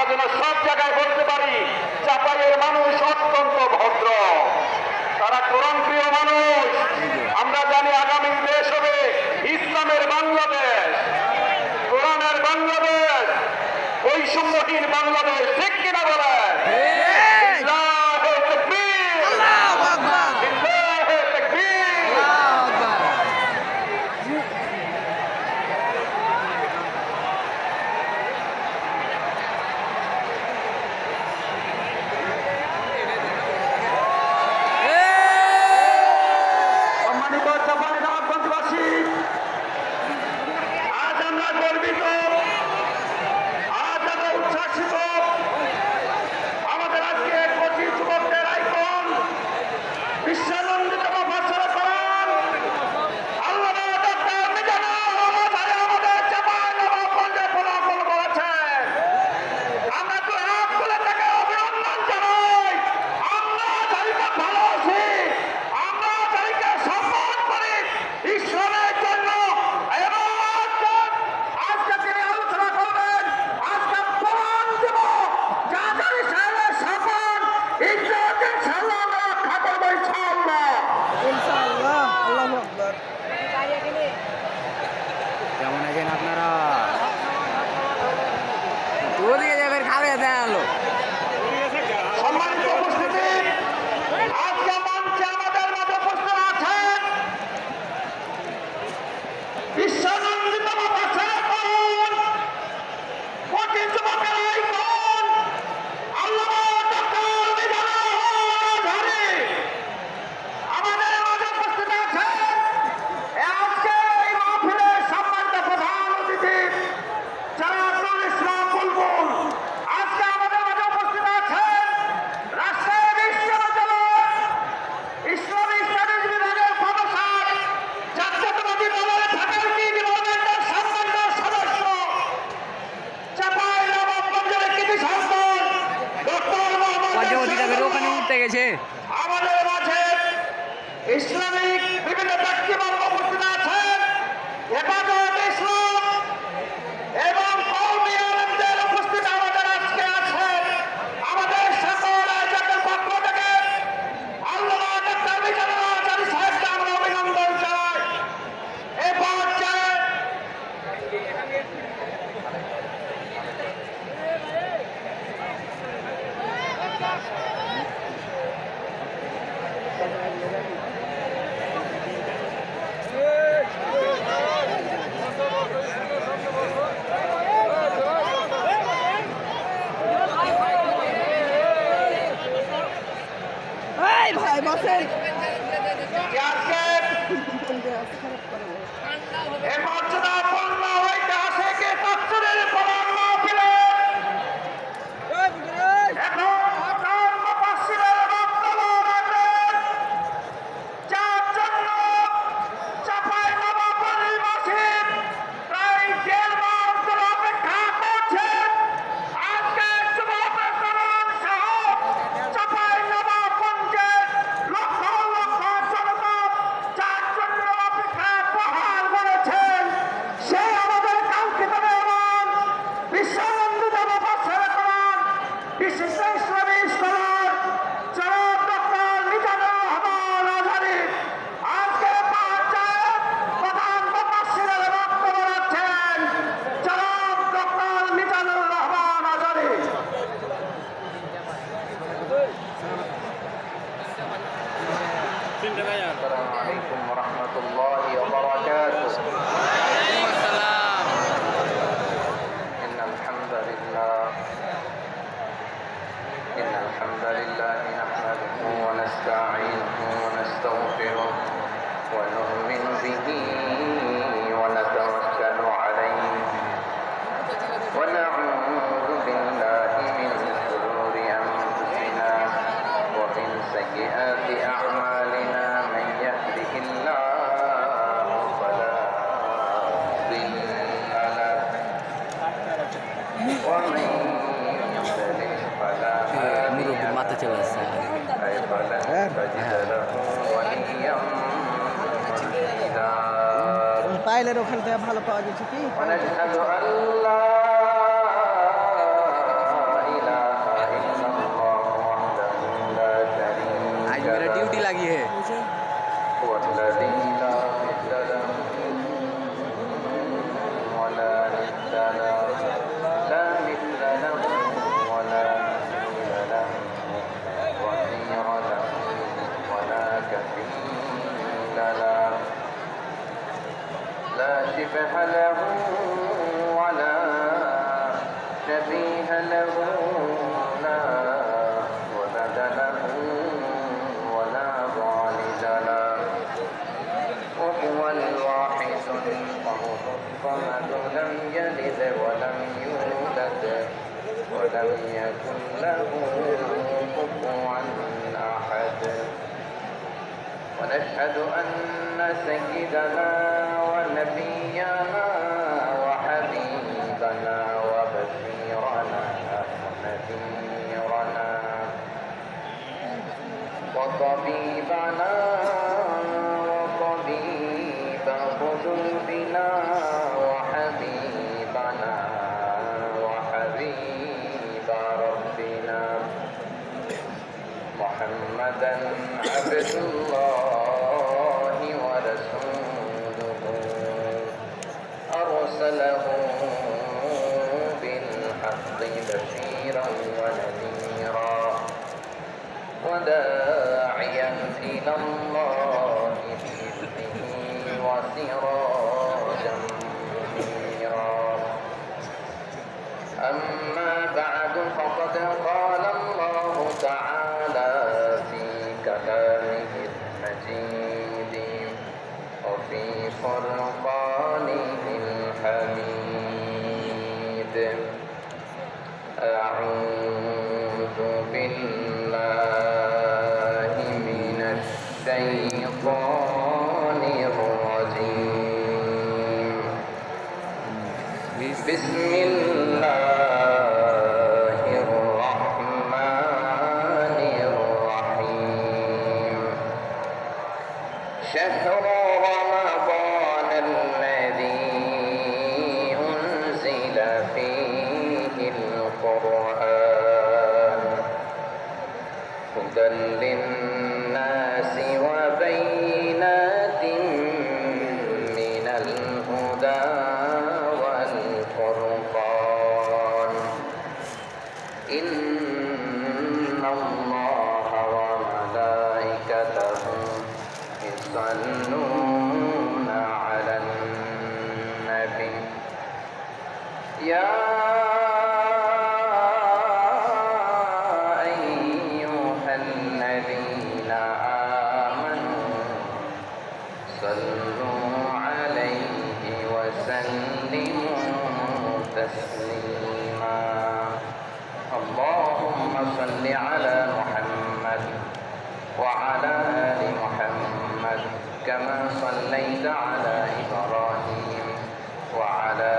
যেন সব জায়গায় বলতে পারি চাঁপাইয়ের মানুষ অত্যন্ত ভদ্র, তারা কোরআন প্রিয় মানুষ। আমরা জানি আগামী দেশ হবে ইসলামের বাংলাদেশ, কোরআনের বাংলাদেশ, বৈষম্যহীন বাংলাদেশ। ঠিক কিনা বলেন? কেমন আছেন আপনারা? ওদিকে যাবেন খাবে দেখালো। সম্মানিত উপস্থিতি, আজকে মঞ্চে আমাদের মাঝে উপস্থিত আছেন বিশ্বনন্দিত বাচ্চারা কোন, কোটি যুবকের আইকন আল্লামা ডক্টর মিজানুর রহমান আজহারী আমাদের মাঝে উপস্থিত আছেন। আজকে এই মাহফিলের সম্মানিত প্রধান অতিথি জানাতুল ইসলাম বুলবুল। আজকে আমাদের মাঝে উপস্থিত আছেন রাজশাহী বিশ্ববিদ্যালয়ের ইসলামী স্টাডিজ বিভাগের প্রফেসর, জাতীয়তাবাদী দলের ফ্যাকাল্টি ডিপার্টমেন্টের সম্মানিত সদস্য, চাঁপাইনবাবগঞ্জের কৃতি সন্তান ডক্টর মোহাম্মদ ওখানে উঠতে গেছে। আমাদের মাঝে ইসলামিক বিভিন্ন ব্যক্তিবর্গ উপস্থিত আছেন, হেফাজত ইসলাম এবং কওমি আলেমদের উপস্থিত আমাদের আজকে আছেন। আমাদের সকল আয়োজকের পক্ষ থেকে আল্লামা ডক্টর মিজানুর রহমান সাহেবকে আমরা অভিনন্দন জানাই। এ পর্যায়ে ভাই বসেন। আজকে এ মর্যাদাপূর্ণ ঐতিহাসিক তাফসীরের প্রধান মাহফিলে এখন প্রধান মুফাসসিরের বক্তব্য রাখবেন, যার জন্য চাঁপাইনবাবগঞ্জবাসী প্রায় 1.5 মাস ধরে অপেক্ষা করছেন। আজকে যুবকের তরুণ সহ চাঁপাইনবাবগঞ্জের লক্ষ লক্ষ জনতা যার জন্য অপেক্ষা প্রহার করেছেন, সে আমাদের কাঙ্ক্ষিত মেহমান বিশ্বনন্দিত মুফাসসির কোরআন, বিশিষ্ট ইসলামী স্কলার জনাব ডক্টর মিজানুর রহমান আজহারী আজকে পর্যায়ে প্রধান মুফাসসিরের বক্তব্য রাখছেন জনাব ডক্টর মিজানুর রহমান আজহারী। السلام عليكم ورحمة الله وبركاته. إن الحمد لله نحمده ونستعينه ونستغفره ونؤمن به ونتوكل عليه ونعوذ بالله من شرور أنفسنا ومن سيئات أعمالنا. من يهده الله فلا مضل له ومن يضلل فلا هادي له. فلن تجد له وليا مرشدا. পাইলের ওখান থেকে ভালো পাওয়া গেছে কি? ونشهد أن لا الذي لا مثل له ولا ند له لا مثل له ولا مثيل له وزير له ولا كفيل له لا شبه له ولا شبيه له لا ولد له ولا والد له وهو الواحد الفرد الصمد لم يلد ولم يولد ولم يكن له كفوا أحد ونشهد أن سيدنا ونبينا وحبيبنا وبشيرنا ونذيرنا وطبيبنا وطبيب قلوبنا وحبيبنا وحبيب ربنا محمدا عبد الله ورسوله أرسله بالحق بشيرا ونذيرا وداعيا إلى الله بإذنه وسراجا منيرا أما بعد فقد قال الله تعالى في كلامه المجيد وفي فرقانه الحميد أعوذ بالله من الشيطان الرجيم بسم الله الرحمن الرحيم شهر رمضان الذي أنزل فيه القرآن هدى للناس وبينات من الهدى والفرقان إن الله وملائكته يصلون على النبي يا أيها الذين آمنوا صلوا عليه وسلموا تسليما اللهم صل على محمد وعلى آل محمد كما صليت على إبراهيم وعلى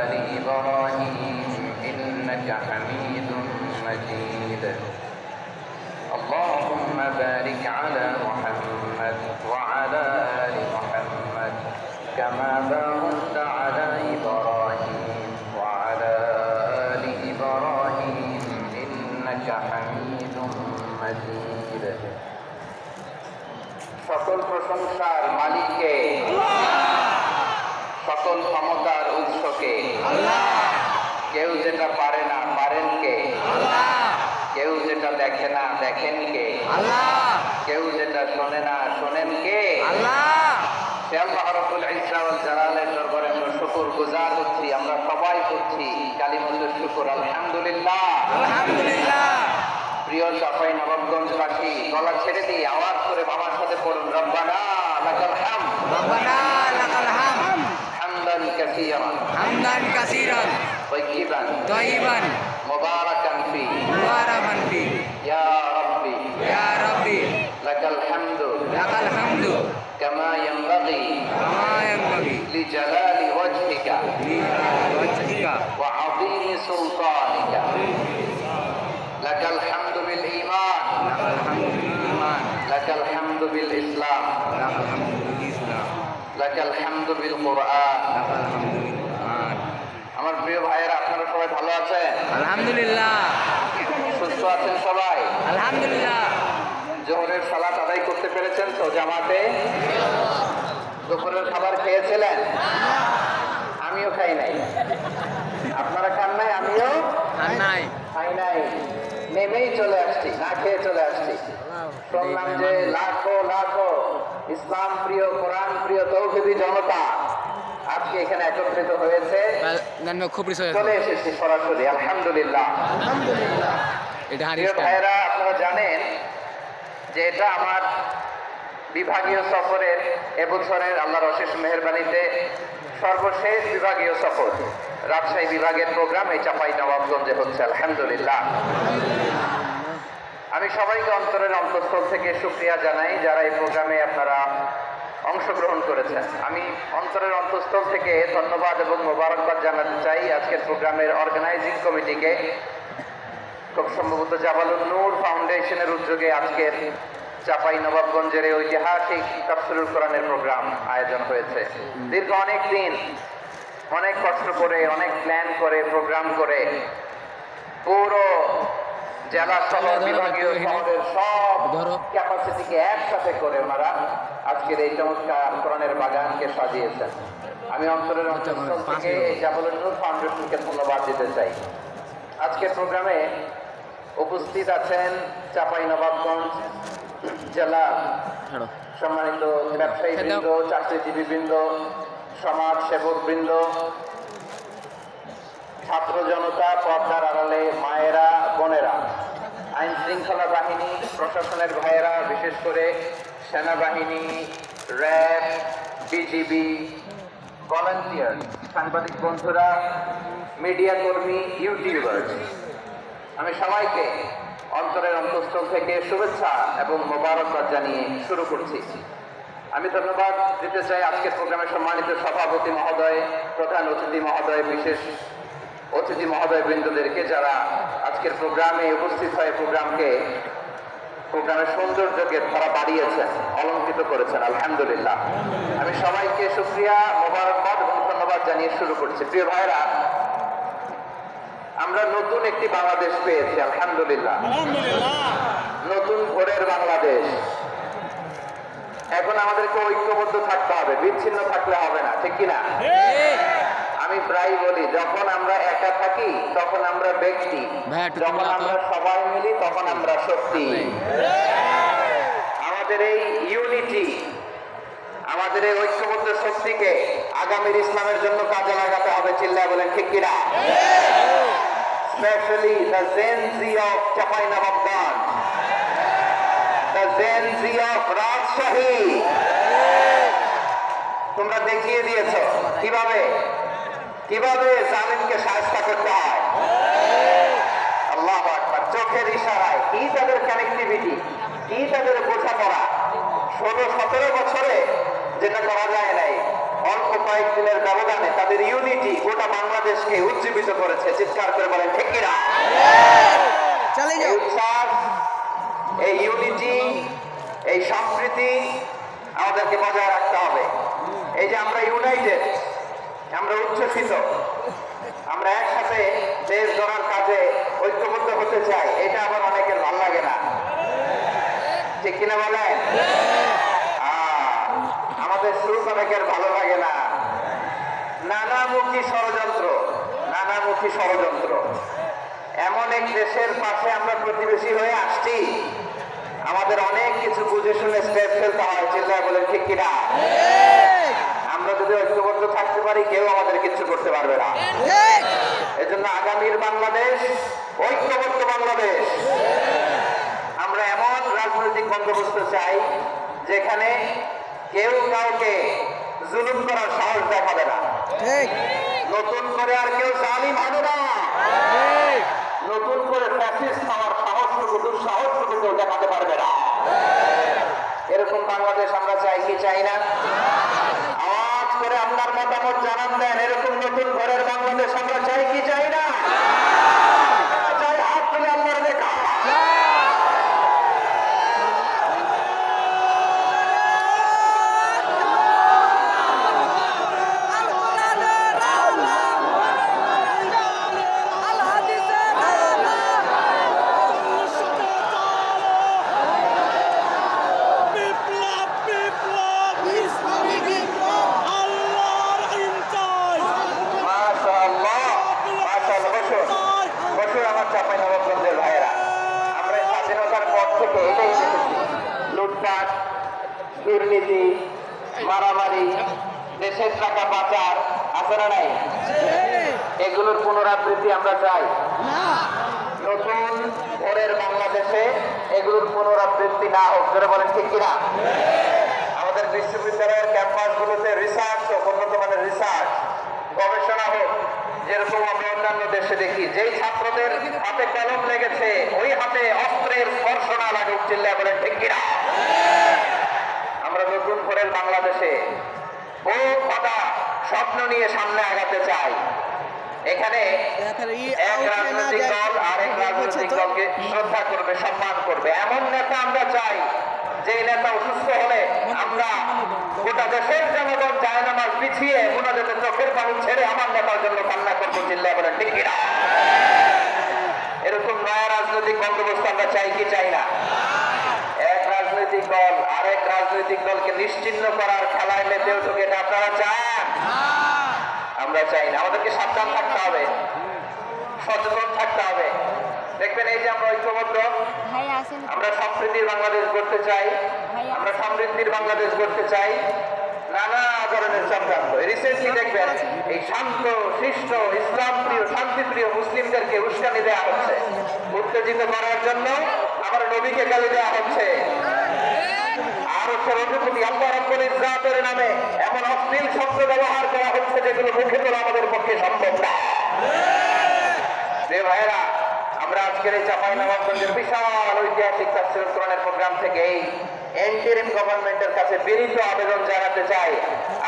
آل إبراهيم إنك حميد مجيد اللهم بارك على محمد وعلى آل محمد كما باركت على إبراهيم وعلى آل إبراهيم إنك حميد مجيد সকল প্রশংসার মালিককে সকল ক্ষমতার উৎসকে কেউ যেটা পারে না পারেন কে কেউ যেটা দেখে না দেখেন কে কেউ যেটা শোনে না শোনেন কে সে আল্লাহ রাব্বুল ইজ্জা ওয়াল জালালের দরবারে আমরা শুকর গুজার হচ্ছি আমরা সবাই করছি কালিমাতুশ শুকর আলহামদুলিল্লাহ আলহামদুলিল্লাহ। প্রিয় চাপাই নবাবগঞ্জবাসী গলা ছেড়ে দিয়ে আওয়াজ করে বাবার সাথে পড়ুন রব্বানা লাকাল হামদ রব্বানা লাকাল হামদ হামদান কাসীরান হামদান কাসীরান তাইয়িবান তাইয়িবান মুবারাকান ফি মুবারাকান ফি ইয়া রাব্বি ইয়া রাব্বি লাকাল হামদু লাকাল হামদু কামা ইয়ানবাগি কামা ইয়ানবাগি লিজালালি ওয়াজহিকা লিওয়াজহিকা ওয়া আযীমি সুলতানিকা লাকাল হামদু বিল ঈমান লাকাল হামদু বিল ঈমান লাকাল হামদু বিল ইসলাম লাকাল হামদু বিল ইসলাম লাকাল হামদু বিল কুরআন লাকাল হামদু বিল কুরআন। আমার প্রিয় ভাইয়েরা আপনারা সবাই ভালো আছেন আলহামদুলিল্লাহ সুস্থ আছেন সবাই আলহামদুলিল্লাহ। জোহরের সালাত আদায় করতে পেরেছেন তো জামাতে? দুপুরের খাবার খেয়েছিলেন? আমিও খাই নাই। আপনারা খান নাই? আমিও আর নাই খাই নাই। নেমেই চলে আসছি, না খেয়ে চলে আসছি। শুনলাম যে লাখো লাখো ইসলাম প্রিয়, কোরআন প্রিয় তৌহিদি জনতা আজকে এখানে একত্রিত হয়েছে। চলে এসেছি সরাসরি, আলহামদুলিল্লাহ। এটা প্রিয় ভাইয়েরা, আপনারা জানেন যে এটা আমার বিভাগীয় সফরের এবছরের আল্লাহর অশেষ মেহেরবানিতে সর্বশেষ বিভাগীয় সফর। রাজশাহী বিভাগের প্রোগ্রাম এই চাঁপাইনবাবগঞ্জে হচ্ছে, আলহামদুলিল্লাহ। আমি সবাইকে অন্তরের অন্তঃস্থল থেকে শুকরিয়া জানাই যারা এই প্রোগ্রামে আপনারা অংশগ্রহণ করেছেন। আমি অন্তরের অন্তঃস্থল থেকে ধন্যবাদ এবং মোবারকবাদ জানাতে চাই আজকের প্রোগ্রামের অর্গানাইজিং কমিটিকে। খুব সম্ভবত জাবালুন নূর ফাউন্ডেশনের উদ্যোগে আজকের চাঁপাইনবাবগঞ্জের এই ঐতিহাসিক তাফসীরুল কোরআনের প্রোগ্রাম আয়োজন হয়েছে। দীর্ঘ অনেক দিন অনেক কষ্ট করে, অনেক প্ল্যান করে, প্রোগ্রাম করে পুরো জেলা শহর, বিভাগীয় শহরের সব ক্যাপাসিটিকে একসাথে করে ওনারা আজকের এই চমৎকার কোরআনের বাগানকে সাজিয়েছেন। আমি অন্তরের অন্তঃস্থল থেকে জাবালুন নূর ফাউন্ডেশনকে ধন্যবাদ দিতে চাই। আজকের প্রোগ্রামে উপস্থিত আছেন চাঁপাইনবাবগঞ্জ জেলা সম্মানিত ব্যবসায়ী বৃন্দ, চাকরিজীবী বৃন্দ, সমাজ সেবক বৃন্দ, ছাত্র জনতা, পর্দার আড়ালে মায়েরা, বোনেরা, আইন শৃঙ্খলা বাহিনী, প্রশাসনের ভাইয়েরা, বিশেষ করে সেনাবাহিনী, র্যাব, বিজিবি, ভলান্টিয়ার, সাংবাদিক বন্ধুরা, মিডিয়া কর্মী, ইউটিউবার্স, আমি সবাইকে অন্তরের অন্তঃস্থল থেকে শুভেচ্ছা এবং মোবারকবাদ জানিয়ে শুরু করছি। আমি ধন্যবাদ দিতে চাই আজকের প্রোগ্রামের সম্মানিত সভাপতি মহোদয়, প্রধান অতিথি মহোদয়, বিশেষ অতিথি মহোদয় বৃন্দদেরকে যারা আজকের প্রোগ্রামে উপস্থিত হয়ে প্রোগ্রামের সৌন্দর্যকে তারা বাড়িয়েছেন, অলঙ্কৃত করেছেন, আলহামদুলিল্লাহ। আমি সবাইকে শুকরিয়া, মোবারকবাদ এবং ধন্যবাদ জানিয়ে শুরু করছি। প্রিয় ভাইরা, আমরা নতুন একটি বাংলাদেশ পেয়েছি, আলহামদুলিল্লাহ। নতুন ভোরের বাংলাদেশ। এখন আমাদেরকে ঐক্যবদ্ধ থাকতে হবে, বিচ্ছিন্ন থাকলে হবে না, ঠিক কিনা? আমি প্রায় বলি, যখন আমরা একা থাকি তখন আমরা ব্যক্তি, যখন আমরা সবাই মিলি তখন আমরা শক্তি। আমাদের এই ইউনিটি, আমাদের এই ঐক্যবদ্ধ শক্তিকে আগামীর ইসলামের জন্য কাজে লাগাতে হবে, চিল্লায় বলেন ঠিক কিনা? Especially the Gen Z of Chapainababganj, the Gen Z of Rajshahi. তোমরা দেখিয়ে দিয়েছ কিভাবে জালিমকে শায়েস্তা করতে হয়। আল্লাহু আকবার। চোখের ইশারায় কি তাদের কানেক্টিভিটি, কি তাদের বোঝাপড়া। 16-17 বছরে যেটা করা যায় নাই, অল্প কয়েকদিনের ব্যবধানে তাদের ইউনিটি গোটা বাংলাদেশকে উজ্জীবিত করেছে। চিৎকার করে বলেন ঠিক কিনা? এই উচ্ছ্বাস, এই ইউনিটি, এই সম্প্রীতি আমাদেরকে বজায় রাখতে হবে। এই যে আমরা ইউনাইটেড, আমরা উচ্ছ্বসিত, আমরা একসাথে দেশ গড়ার কাজে ঐক্যবদ্ধ হতে চাই, এটা আবার অনেকের ভালো লাগে না, ঠিক কিনা বলেন? আমাদের সুখ অনেকের ভালো লাগে না। নানামুখী ষড়যন্ত্র। এমন এক দেশের পাশে আমরা প্রতিবেশী হয়ে আসছি, আমাদের অনেক কিছু বুঝে শুনে স্টেপ ফেলতে হয়, চিল্লায় বলেন ঠিক কিনা? আমরা যদি ঐক্যবদ্ধ থাকতে পারি, কেউ আমাদের কিছু করতে পারবে না। এজন্য আগামীর বাংলাদেশ ঐক্যবদ্ধ বাংলাদেশ। আমরা এমন রাজনৈতিক বন্দোবস্ত চাই যেখানে কেউ কাউকে জুলুম করার সাহস দেখাবে না। নতুন করে আর কেউ জালিম হবে না। নতুন করে ফ্যাসিস্ট হওয়ার সাহসটুকু কেউ দেখাতে পারবে না। এরকম বাংলাদেশ আমরা চাই কি চাই না? আওয়াজ করে আপনার মতামত জানান দেন। এরকম নতুন ঘরের বাংলাদেশ আমরা চাই কি চাই না? চাই, হাত তুলে আপনার দেখা। চাঁপাইনবাবগঞ্জের ভাইয়েরা, আমরা এই স্বাধীনতার পর থেকে এটাই দেখেছি, লুটপাট, দুর্নীতি, মারামারি, দেশের টাকা পাচার আছে না নাই? এগুলোর পুনরাবৃত্তি আমরা চাই। নতুন ভোরের বাংলাদেশে এগুলোর পুনরাবৃত্তি না হোক, জোরে বলেন ঠিক কিনা? আমাদের বিশ্ববিদ্যালয়ের ক্যাম্পাসগুলোতে রিসার্চ হোক, উন্নত মানের রিসার্চ গবেষণা হোক, যেরকম আমরা অন্যান্য দেশে দেখি। যেই ছাত্রদের হাতে কলম লেগেছে ওই হাতে অস্ত্রের স্পর্শ না লাগুক, চিল্লায় বলেন ঠিক কিনা? আমরা নতুন ভোরের বাংলাদেশে ও কথা স্বপ্ন নিয়ে সামনে আগাতে চাই। এখানে এক রাজনৈতিক দল আরেক রাজনৈতিক দলকে শ্রদ্ধা করবে, সম্মান করবে, এমন নেতা আমরা চাই যে নেতা অসুস্থ হলে আমরা গোটা দেশের জনগণ জায়নামাজ বিছিয়ে মুনাজাতে চোখের পানি ছেড়ে আমার নেতার জন্য কান্না করবো, চিল্লায় বলেন ঠিক কিনা? এরকম নয়া রাজনৈতিক বন্দোবস্ত আমরা চাই কি চাই না? এক রাজনৈতিক দল আরেক রাজনৈতিক দলকে নিশ্চিহ্ন করার খেলায় মেতে উঠুক, এটা আপনারা চান? আমরা চাই না। আমাদেরকে সাবধান থাকতে হবে, সচেতন থাকতে হবে। দেখবেন এই যে আমরা ঐক্যবদ্ধ, আমরা সম্প্রীতির বাংলাদেশ গড়তে চাই, আমরা সমৃদ্ধির বাংলাদেশ গড়তে চাই, নানা ধরনের চক্রান্ত। রিসেন্টলি দেখবেন এই শান্ত শিষ্ট ইসলাম প্রিয় শান্তিপ্রিয় মুসলিমদেরকে উস্কানি দেওয়া হচ্ছে, উত্তেজিত করার জন্য আমার নবীকে গালি দেওয়া হচ্ছে, আর হচ্ছে রঘুপতি আল্লাহ রাব্বুল ইজ্জাতের নামে এমন অশ্লীল শব্দ ব্যবহার করা হচ্ছে যেগুলো মুখে তোলা আমাদের পক্ষে সম্ভব না। যে ভাইয়েরা, আমরা আজকের এই চাঁপাইনবাবগঞ্জের বিশাল ঐতিহাসিক তাফসীরুল কোরআনের প্রোগ্রাম থেকে এই ইন্টারিম গভর্নমেন্টের কাছে বিনীত আবেদন জানাতে চাই,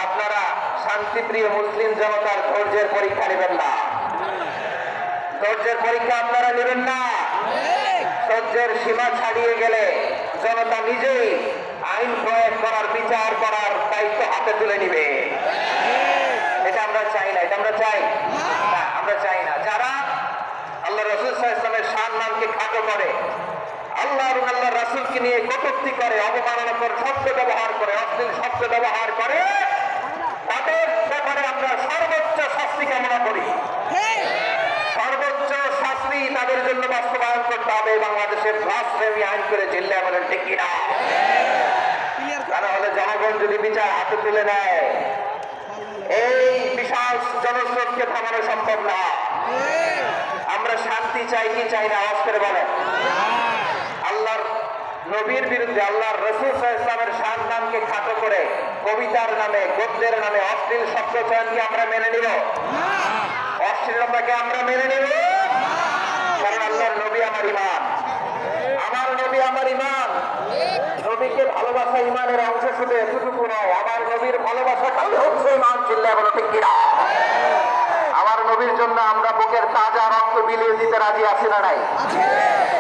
আপনারা শান্তিপ্রিয় মুসলিম জনতার ধৈর্যের পরীক্ষা নেবেন না। ধৈর্যের পরীক্ষা আপনারা নেবেন না। সহ্যের সীমা ছাড়িয়ে গেলে জনতা নিজেই আইন প্রয়োগ করার, বিচার করার দায়িত্ব হাতে তুলে নিবে। এটা আমরা চাই না, এটা আমরা চাই না, আমরা চাই না। যারা আল্লাহ রাসূল সাল্লাল্লাহু আলাইহি ওয়াসাল্লামের সম্মানকে খাটো করে, আল্লাহ এবং আল্লাহ রাসূলকে নিয়ে কটূক্তি করে, অবমাননাকর শব্দ ব্যবহার করে, অশ্লীল শব্দ ব্যবহার করে, তাদের ব্যাপারে আমরা সর্বোচ্চ শাস্তি কামনা করি। সর্বোচ্চ শাস্তি তাদের জন্য বাস্তবায়ন করতে হবে। বাংলাদেশের ব্লাসফেমি আইন করে চিল্লায় বলেন ঠিক কিনা? তা নাহলে জনগণ যদি বিচার হাতে তুলে নেয়, এই বিশাল জনস্রোতকে থামানো সম্ভব না। আমরা শান্তি চাই কি চাই না? আওয়াজ করে বলেন। আল্লাহর নবীর বিরুদ্ধে, আল্লাহর রাসূল সাল্লাল্লাহু আলাইহি ওয়াসাল্লামের সম্মানকে খাটো করে কবিতার নামে, গদ্যের নামে অশ্লীল শব্দ চয়নকে আমরা মেনে নিব? অশ্লীলতাকে আমরা মেনে নেব? কারণ আল্লাহর নবী আমার ঈমান, আমার নবী আমার ঈমান। নবীকে ভালোবাসা ঈমানের অংশ, শুধু এতটুকু নয়, আমার নবীর ভালোবাসাটাই হচ্ছে ঈমান। চিল্লায় বলো ঠিক কিনা? আমার নবীর জন্য আমরা বুকের তাজা রক্ত বিলিয়ে দিতে রাজি আছি না নাই?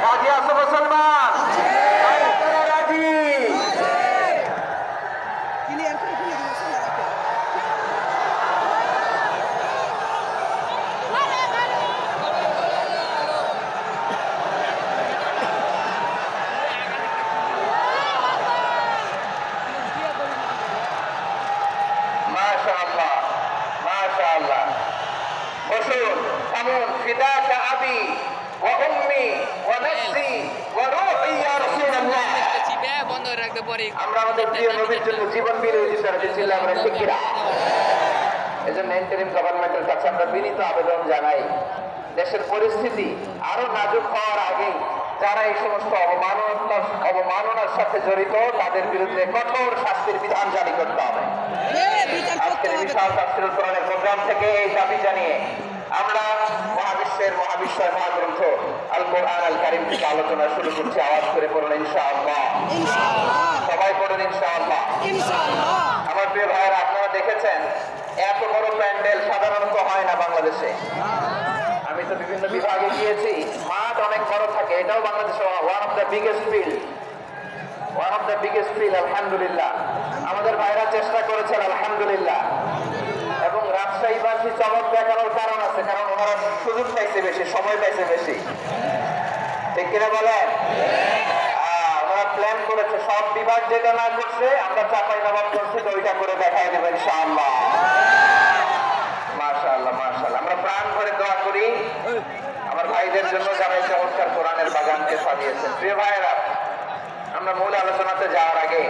রাজি আছো মুসলমান? রাজি? মাশাআল্লাহ, মাশাআল্লাহ। বসুন, থামুন। ফিদাকা আবি ওয়া উম্মি ওয়া নাফসি ওয়া রূহি ইয়া রাসূলুল্লাহ। বন্ধ রাখতে পারি। আমরা আমাদের প্রিয় নবীর জন্য জীবন বিলিয়ে দিতে রাজি, চিল্লায় বলেন ঠিক কিনা? এজন্য ইন্টারিম গভর্নমেন্টের কাছে আমরা বিনীত আবেদন জানাই, দেশের পরিস্থিতি আরো নাজুক হওয়ার আগে যারা এই সমস্ত অবমাননার সাথে জড়িত তাদের বিরুদ্ধে কঠোর শাস্তির বিধান জারি করতে হবে। আজকের বিশাল তাফসীরুল কোরআনের প্রোগ্রাম থেকে এই দাবি জানিয়ে আমরা মহাবিশ্বের মহাবিশ্বয় মহাগ্রন্থ আল কোরআন আল কারীম থেকে আলোচনা শুরু করছি। আওয়াজ করে পড়ুন ইনশাআল্লাহ। সবাই পড়ুন ইনশাআল্লাহ। আমার প্রিয় ভাইয়েরা, আপনারা দেখেছেন এত বড় প্যান্ডেল সাধারণত হয় না বাংলাদেশে। আমি তো বিভিন্ন বিভাগে গিয়েছি, মাঠ অনেক বড় থাকে। এটাও বাংলাদেশে one of the biggest field, one of the biggest field. আলহামদুলিল্লাহ, আমাদের ভাইরা চেষ্টা করেছেন আলহামদুলিল্লাহ। এবং রাজশাহীবাসী চমক দেখানোর কারণ আছে, কারণ ওনারা সুযোগ পাইছে বেশি, সময় পাইছে বেশি, ঠিক কিনা বলেন? ওনারা প্ল্যান করেছে, সব বিভাগ যেটা না করছে আমরা চাঁপাইনবাবগঞ্জ থেকে ওইটা করে দেখাই দেবো ইনশাআল্লাহ। মাশাআল্লাহ, মাশাআল্লাহ। আমরা প্রাণ ভরে দোয়া করি আমার ভাইদের জন্য যারা এই চমৎকার কোরআনের বাগানকে সাজিয়েছেন। প্রিয় ভাইয়েরা, আমরা মূল আলোচনাতে যাওয়ার আগে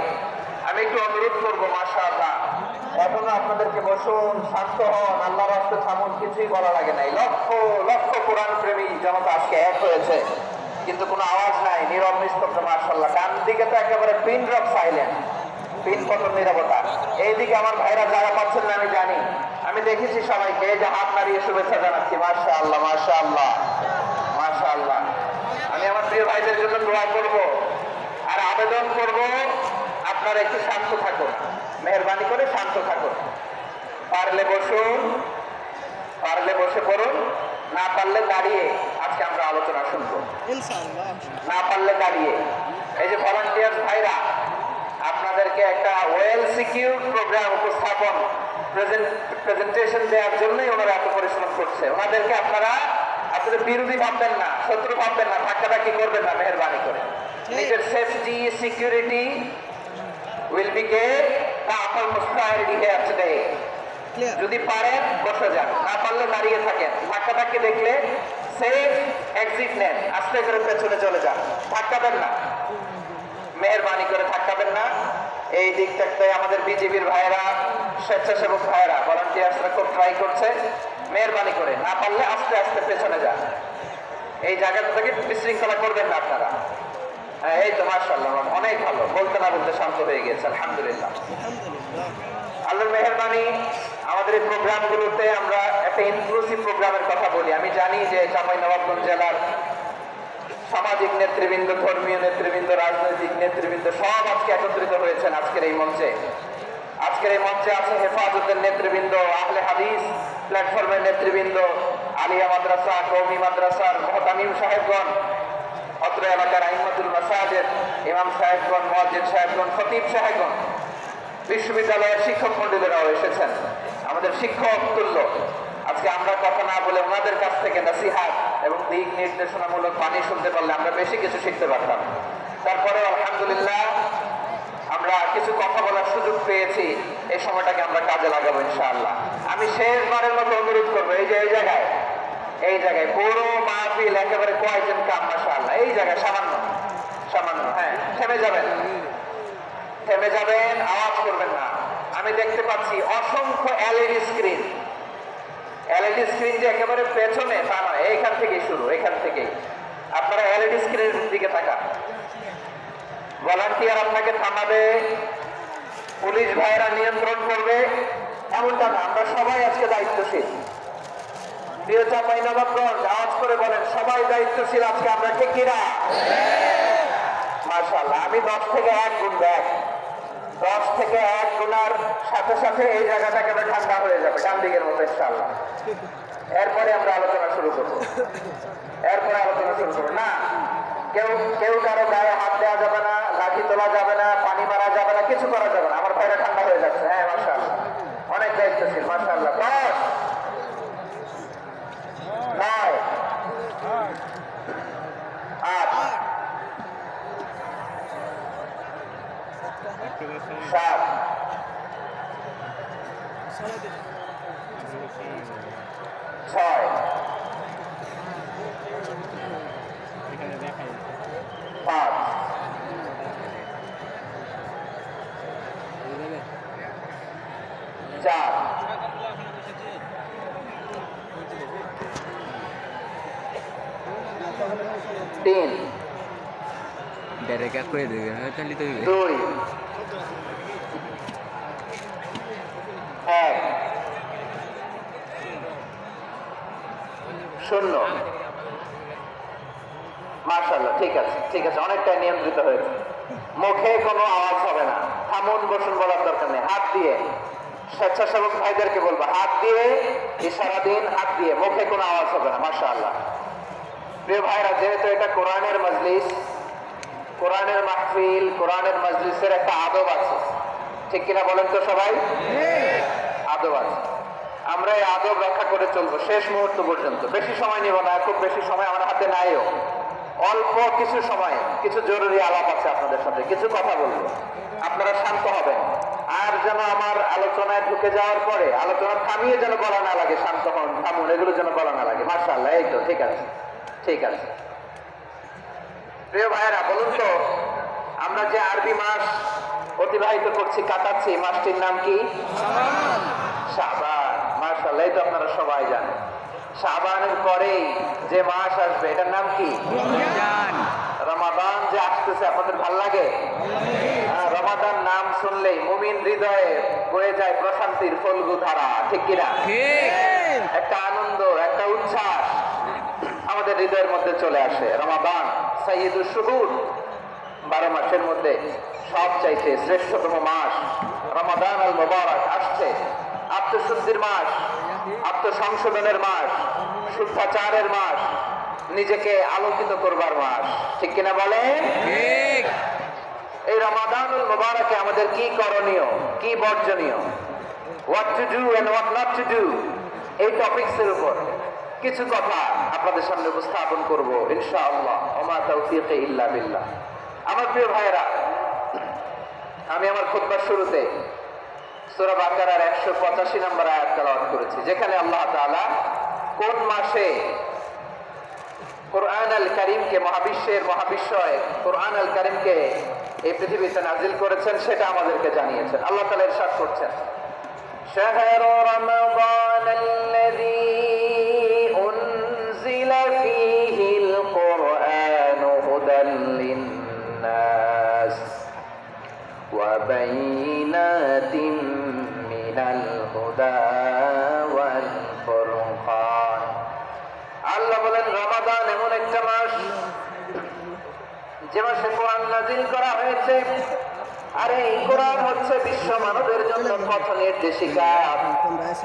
আমি একটু অনুরোধ করবো, মাশাআল্লাহ এখনো আপনাদেরকে বসুন, শান্ত হন, আল্লাহর রাস্তে থামুন, কিছুই বলা লাগে নাই। লক্ষ লক্ষ কোরআন প্রেমী জনতা আজকে এক হয়েছে, কিন্তু কোনো আওয়াজ নাই, নীরব নিস্তব্ধ। মাশাআল্লাহ, ডান দিকে তো একেবারে পিন ড্রপ সাইলেন্ট, পিন পতন নীরবতা। এইদিকে আমার ভাইরা যারা পাচ্ছেন না আমি জানি, আমি দেখেছি সবাইকে, এই যে হাত নাড়িয়ে শুভেচ্ছা জানাচ্ছি। মাশাআল্লাহ মাশাআল্লাহ মাশাআল্লাহ। আমি আমার প্রিয় ভাইদের জন্য দোয়া করব আর আবেদন করব, আপনারা একটু শান্ত থাকুন, মেহরবানি করে শান্ত থাকুন। পারলে বসুন, পারলে বসে পড়ুন, না পারলে দাঁড়িয়ে আজকে আমরা আলোচনা শুনবো, ইনশাআল্লাহ। না পারলে দাঁড়িয়ে। এই যে ভলান্টিয়ার ভাইরা আপনাদেরকে একটা ওয়েল সিকিউর প্রোগ্রাম উপস্থাপন প্রেজেন্টেশন দেওয়ার জন্যই ওনারা এত পরিশ্রম করছে। ওনাদেরকে আপনারা আপনাদের বিরোধী ভাববেন না, শত্রু ভাববেন না, ধাক্কাধাক্কি করবেন না, মেহরবানি করে। নিজের safety security will be the uppermost priority here today. Clear. যদি পারেন বসে যান, না পারলে দাঁড়িয়ে থাকেন। ধাক্কাধাক্কি দেখলে সেফ এক্সিট নেন, আস্তে করে পেছনে চলে যান, ধাক্কাবেন না, মেহরবানি করে ধাক্কাবেন না। এই দিকটাতে আমাদের বিজেপির ভাইয়েরা, স্বেচ্ছাসেবক ভাইয়েরা, ভলান্টিয়ার্সরা খুব ট্রাই করছে। মেহরবানি করে না পারলে আস্তে আস্তে পেছনে যান, এই জায়গাটা থেকে বিশৃঙ্খলা করবেন না আপনারা। হ্যাঁ, এই তো মাশাআল্লাহ, অনেক ভালো, বলতে না বলতে শান্ত হয়ে গেছে, আলহামদুলিল্লাহ। আলহামদুলিল্লাহ। আল্লাহর মেহেরবানি, আমাদের এই প্রোগ্রামগুলোতে আমরা একটা ইনক্লুসিভ প্রোগ্রামের কথা বলি। আমি জানি যে চাঁপাইনবাবগঞ্জ জেলার সামাজিক নেতৃবৃন্দ, ধর্মীয় নেতৃবৃন্দ, রাজনৈতিক নেতৃবৃন্দ সব আজকে একত্রিত হয়েছেন আজকের এই মঞ্চে। আজকের এই মঞ্চে আছে হেফাজতের নেতৃবৃন্দ, আহলে হাদিস প্ল্যাটফর্মের নেতৃবৃন্দ, আলিয়া মাদ্রাসা, কওমি মাদ্রাসার মহতামিম সাহেবগণ, অত্র এলাকার আইমাতুল মাসাজিদ, ইমাম সাহেবগণ, মুয়াজ্জিন সাহেবগণ, খতিব সাহেবগণ, বিশ্ববিদ্যালয়ের শিক্ষক মন্ডলীরাও এসেছেন, আমাদের শিক্ষক তুল্য। আজকে আমরা কথা না বলে ওনাদের কাছ থেকে নসিহাত এবং দিক নির্দেশনামূলক বাণী শুনতে পারলে আমরা বেশি কিছু শিখতে পারতাম। তারপরে আলহামদুলিল্লাহ আমরা কিছু কথা বলার সুযোগ পেয়েছি, এই সময়টাকে আমরা কাজে লাগাবো ইনশাআল্লাহ। আমি শেষবারের মতো অনুরোধ করবো, এই যে এই জায়গায় পুরো মাহফিল একেবারে কয়েকজন কাম, মাশাআল্লাহ, এই জায়গায় সামান্য সামান্য, হ্যাঁ থেমে যাবেন, থেমে যাবেন, আওয়াজ করবেন না। আমি দেখতে পাচ্ছি অসংখ্য এলইডি স্ক্রিন, এলইডি স্ক্রিন যে একেবারে পেছনে তা নয়, এইখান থেকেই শুরু, এখান থেকেই আপনারা এলইডি স্ক্রিনের দিকে তাকান। ভলান্টিয়ার আপনাকে থামাবে, পুলিশ ভাইয়েরা নিয়ন্ত্রণ করবে, এমনটা না। আমরা সবাই আজকে দায়িত্বশীল। প্রিয় চাঁপাইনবাবগঞ্জ, আওয়াজ করে বলেন, সবাই দায়িত্বশীল আজকে, আমরা ঠিক কিনা? মাশাআল্লাহ, আমি 10 থেকে 1 গুনবো, 10 থেকে 1 গুনার সাথে সাথে এই জায়গাটা একেবারে ঠান্ডা হয়ে যাবে, ডান দিকের মতো ইনশাআল্লাহ। এরপরে আমরা আলোচনা শুরু করবো, এরপরে আলোচনা শুরু করবো না। কেউ কারো গায়ে হাত দেওয়া যাবে না, লাঠি তোলা যাবে না, পানি মারা যাবে না, কিছু করা যাবে না। আমার ভাইরা ঠান্ডা হয়ে যাচ্ছে। হ্যাঁ মাশাআল্লাহ, অনেক দায়িত্বশীল, মাশাআল্লাহ। 10, 9, 8, 7, 6, 5, 4, 3, ডাইরেক্ট করে দেবে, তাহলে তো 2, 1, 0। মাশাআল্লাহ, ঠিক আছে, ঠিক আছে, অনেকটা নিয়ন্ত্রিত হয়েছে। মুখে কোনো আওয়াজ হবে না, থামুন বসুন বলার দরকার নেই। হাত দিয়ে, স্বেচ্ছাসেবক ভাইদেরকে বলবো, হাত দিয়ে ইশারা দিন, হাত দিয়ে, মুখে কোনো আওয়াজ হবে না। মাশাআল্লাহ। প্রিয় ভাইরা, যেহেতু এটা কোরআনের মজলিস, কোরআনের মাহফিল, কোরআনের মজলিসের একটা আদব আছে, ঠিক কিনা বলেন তো সবাই? আদব আছে, আমরা এই আদব রক্ষা করে চলবো শেষ মুহূর্ত পর্যন্ত। বেশি সময় নিব না, খুব বেশি সময় আমার হাতে নাইও, অল্প কিছু সময় কিছু জরুরি আলাপ আছে আপনাদের সাথে, কিছু কথা বলবো, আপনারা শান্ত হবেন। আর যেন আমার আলোচনায় ঢুকে যাওয়ার পরে আলোচনা থামিয়ে যেন বলা না লাগে, শান্ত হন, থামুন, এগুলো যেন বলা না লাগে। মাশাআল্লাহ, এই তো ঠিক আছে। ঠিক আছে। প্রিয় ভাইয়েরা, বলুন তো, আমরা যে আরবি মাস অতিবাহিত করছি, কাটাচ্ছি, এই মাসটির নাম কি? শাবান। মাশাআল্লাহ, এই তো আপনারা সবাই জানেন। শাবানের পরেই যে মাস আসবে এটার নাম কি? রমাদান। যে আসতেছে, আপনাদের ভাল লাগে? রমাদান নাম শুনলেই মুমিন হৃদয়ে বয়ে যায় প্রশান্তির ফল্গু ধারা, ঠিক কিনা? একটা আনন্দ, একটা উচ্ছ্বাস আমাদের হৃদয়ের মধ্যে চলে আসে। রমাদান সাইয়্যিদুশ শুহুর, 12 মাসের মধ্যে সবচাইতে শ্রেষ্ঠতম মাস রমাদান আল মুবারক আসছে। আত্মশুদ্ধির মাস, আত্মসংশোধনের মাস, শুদ্ধাচারের মাস, নিজেকে আলোকিত করবার মাস, ঠিক কিনা বলেন? এই রমাদানুল মুবারকে আমাদের কি করণীয়, কি বর্জনীয়, what to do and what not to do, এই টপিকসের উপর কিছু কথা আপনাদের সামনে উপস্থাপন করব ইনশাআল্লাহ। ওমা তাওফীকি ইল্লা বিল্লাহ। আমার প্রিয় ভাইরা, আমি আমার খুতবার শুরুতে সূরা বাকারার 185 নম্বর আয়াত তেলাওয়াত করেছি, যেখানে আল্লাহ তাআলা কোন মাসে কোরআন আল কারীমকে, মহাবিশ্বের মহাবিশ্বয় কোরআন আল কারীমকে এই পৃথিবীতে নাজিল করেছেন সেটা আমাদেরকে জানিয়েছেন। আল্লাহ তাআলা ইরশাদ করছেন, শাহরু রমাদান আল্লাযী উনজিলা ফীহিল কুরআন হুদাল লিন-নাস ওয়া বাইনাতিন মিনাল হুদা ওয়াল ফুরকান। আল্লাহ বলেন, রমাদান এমন একটা মাস যে মাসে কোরআন নাজিল করা হয়েছে, আর এই কোরআন হচ্ছে বিশ্ব মানবের জন্য পথ নির্দেশিকা,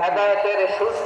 হেদায়েতের সুস্পষ্ট